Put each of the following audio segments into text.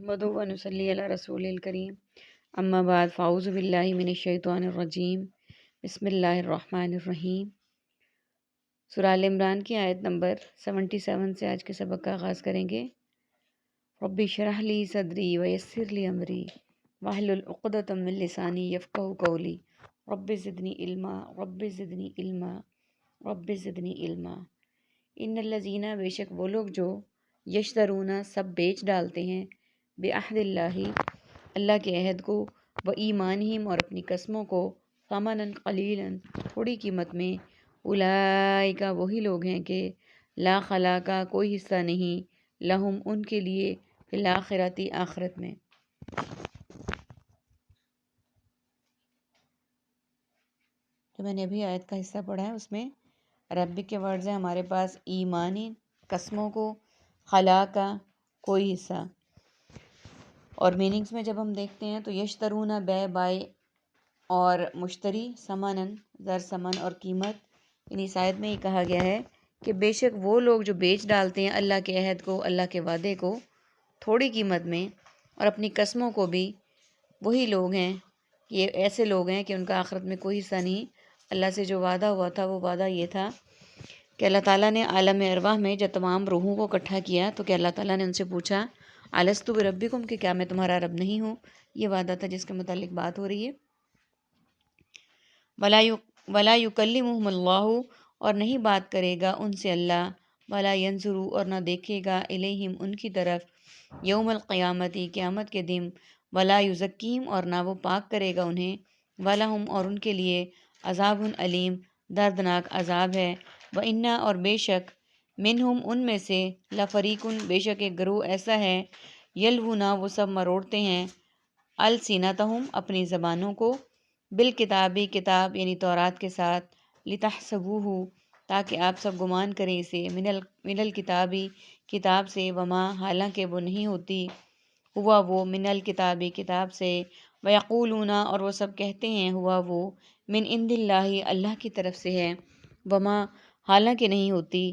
नहमदुहु व नुसल्ली अला रसूलिल करीम अम्मा बाद फ़ाऊज़ु बिल्लाहि मिनश शैतानिर रजीम बिस्मिल्लाहिर रहमानिर रहीम। सूरह आल इमरान की आयत नंबर 77 से आज के सबक का आगाज़ करेंगे। रब्बि शरह ली सदरी व यस्सिर ली अमरी वाहलुल उक़दतम मिन लिसानी यफ़क़हू क़ौली रब्बि ज़िदनी इल्मा रब्बि ज़िदनी इल्मा रब्बि ज़िदनी इल्मा। इन्नल्लज़ीना बेशक वो लोग जो यशतरूना सब बेच डालते हैं बेअहदिल्लाहि अल्लाह के अहद को व ईमानहिम और अपनी कस्मों को समनन कलीलन थोड़ी कीमत में उलाइका वही लोग हैं कि ला खलाका कोई हिस्सा नहीं लहुम उनके लिए फिल आखिरती आखिरत में। जो मैंने अभी आयत का हिस्सा पढ़ा है उसमें अरबिक के वर्ड्स हैं हमारे पास ईमानी कस्मों को खला का कोई हिस्सा। और मीनिंग्स में जब हम देखते हैं तो यशतरूना बाय और मुश्तरी समानन ज़र समन और कीमत। इस आयत में ही कहा गया है कि बेशक वो लोग जो बेच डालते हैं अल्लाह के अहद को अल्लाह के वादे को थोड़ी कीमत में और अपनी कस्मों को भी, वही लोग हैं, ये ऐसे लोग हैं कि उनका आखिरत में कोई हिस्सा नहीं। अल्लाह से जो वादा हुआ था वो वादा ये था कि अल्लाह ताला ने आलम अरवाह में जब तमाम रूहों को इकट्ठा किया तो कि अल्लाह ताला ने उनसे पूछा अलस्तु बिरब्बिकुम कि क्या मैं तुम्हारा रब नहीं हूँ। ये वादा था जिसके मुतालिक बात हो रही है। वला युकल्लिमुहुमुल्लाहु और नहीं बात करेगा उनसे अल्लाह, वला यंजुरू और ना देखेगा इलैहिम उनकी तरफ, यौमल क़यामती क़यामत के दिन, वला युज़क्कीम और ना वो पाक करेगा उन्हें, वलहुम और उनके लिए अज़ाबुन अलीम दर्दनाक अज़ाब है। व इन्ना और बेशक मिनहुम उनमें से लफ़रीकुन बेशक एक गिरोह ऐसा है यल्वुना वो सब मरोड़ते हैं अलसीनतहुम अपनी ज़बानों को बिल किताबी किताब यानी तौरात के साथ लितहसबूहु ताकि आप सब गुमान करें इसे मिनल किताबी किताब से वमा हालांकि वो नहीं होती हुआ वो मिनल किताबी किताब से वयक़ूलूना और वो सब कहते हैं हुआ वो मिन इंदिल्लाही अल्लाह की तरफ से है वमा हालांकि नहीं होती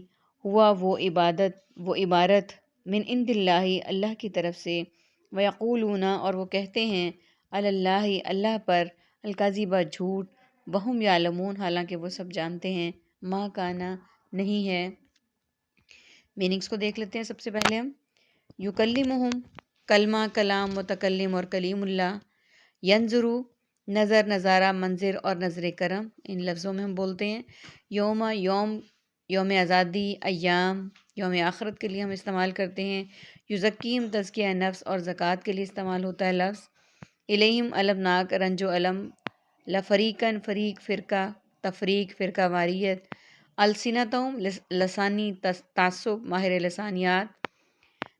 हुआ वो इबारत मिन इंदिल्लाही अल्लाह की तरफ से वयक़ूलूना और वो कहते हैं अलल्लाही अल्लाह पर अलकाज़िबा झूठ वहुम यालमून हालांकि वो सब जानते हैं मा काना नहीं है। मीनिंग्स को देख लेते हैं। सबसे पहले हम युकल्लिमुहुम कलमा कलाम मुतकल्लिम और कलीमुल्लाह, यंजुरू नज़र नज़ारा मंजिर और नज़र करम इन लफ्ज़ों में हम बोलते हैं। योमा योम आज़ादी अय्याम योम आखिरत के लिए हम इस्तेमाल करते हैं। युज़क्कीम तज़किया नफ्स और ज़कात के लिए इस्तेमाल होता है लफ्ज़। इलैहिम अलमनाक रंजो अलम लफ़रीकन फ़रीक फ़िरका तफ़रीक फ़िरका वारियत अलसिनतहुम लसानी तासुब माहिर लसानियात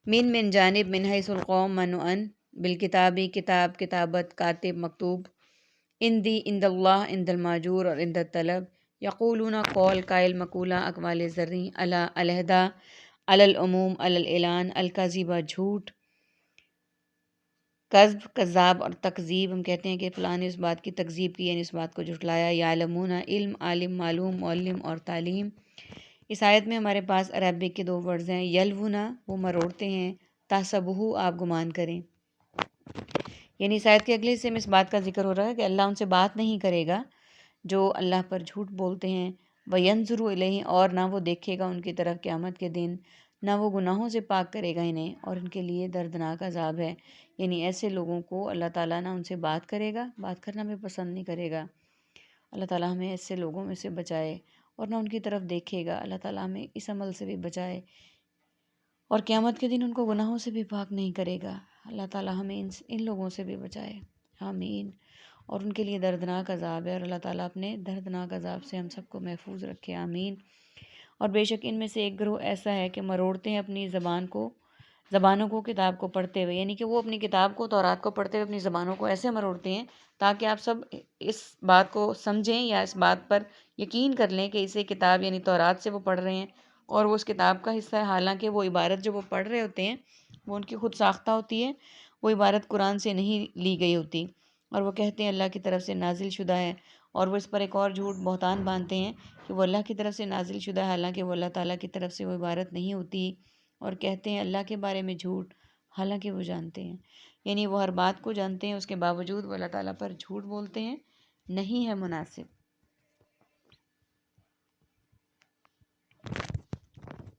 मिन जानिब मिन हैसुल कौम मनअन बिलकिताबी किताब किताबत कातिब मकतूब इंदी इंदल्लाह इंदल माजूर और इंदल तलब यक़ूलूना कौल कायल मकूला अक़वाल ज़र्री अला अलहदा अलल उमूम अलल एलान अलकाज़िबा झूठ कज़्ब कज़्ज़ाब और तकज़ीब हम कहते हैं कि फ़लाँ ने इस बात की तकज़ीब की यानी इस बात को झुठलाया। यालमूना इल्म आलिम मालूम मुअल्लिम और तालीम। इस आयत में हमारे पास अरबिक के दो वर्ड्स हैं। यल्वुना वो मरोड़ते हैं, तासबहु आप गुमान करें। यानी इस आयत के अगले हिस्से में इस बात का जिक्र हो रहा है कि अल्लाह उनसे बात नहीं करेगा जो अल्लाह पर झूठ बोलते हैं। वयंजुरु इलैहि और ना वो देखेगा उनकी तरफ क़यामत के दिन, ना वो गुनाहों से पाक करेगा इन्हें और इनके लिए दर्दनाक अज़ाब है। यानी ऐसे लोगों को अल्लाह ताला ना उनसे बात करेगा, बात करना भी पसंद नहीं करेगा। अल्लाह ताला हमें ऐसे लोगों में से बचाए और ना उनकी तरफ देखेगा। अल्लाह ताला हमें इस अमल से भी बचाए और क़यामत के दिन उनको गुनाहों से भी पाक नहीं करेगा। अल्लाह ताला हमें इन लोगों से भी बचाए, आमीन। और उनके लिए दर्दनाक अज़ाब है और अल्लाह ताला अपने दर्दनाक अज़ाब से हम सबको महफूज रखे, आमीन। और बेशक इनमें से एक ग्रोह ऐसा है कि मरोड़ते हैं अपनी ज़बानों को किताब को पढ़ते हुए, यानी कि वो अपनी किताब को तौरात को पढ़ते हुए अपनी ज़बानों को ऐसे मरोड़ते हैं ताकि आप सब इस बात को समझें या इस बात पर यकीन कर लें कि इसे किताब यानी तौरात से वो पढ़ रहे हैं और वो उस किताब का हिस्सा है। हालांकि वो इबारत जो वो पढ़ रहे होते हैं वो उनकी खुद साख्ता होती है, वो इबारत कुरान से नहीं ली गई होती और वो कहते हैं अल्लाह की तरफ से नाजिल शुदा है। और वो इस पर एक और झूठ बहतान बांधते हैं कि वो अल्लाह की तरफ से नाजिल शुदा है, हालांकि वो अल्लाह ताला की तरफ से वो इबारत नहीं होती। और कहते हैं अल्लाह के बारे में झूठ, حالانکہ وہ جانتے ہیں، یعنی وہ ہر بات کو جانتے ہیں، اس کے باوجود وہ اللہ تعالیٰ پر جھوٹ بولتے ہیں، نہیں ہے مناسب۔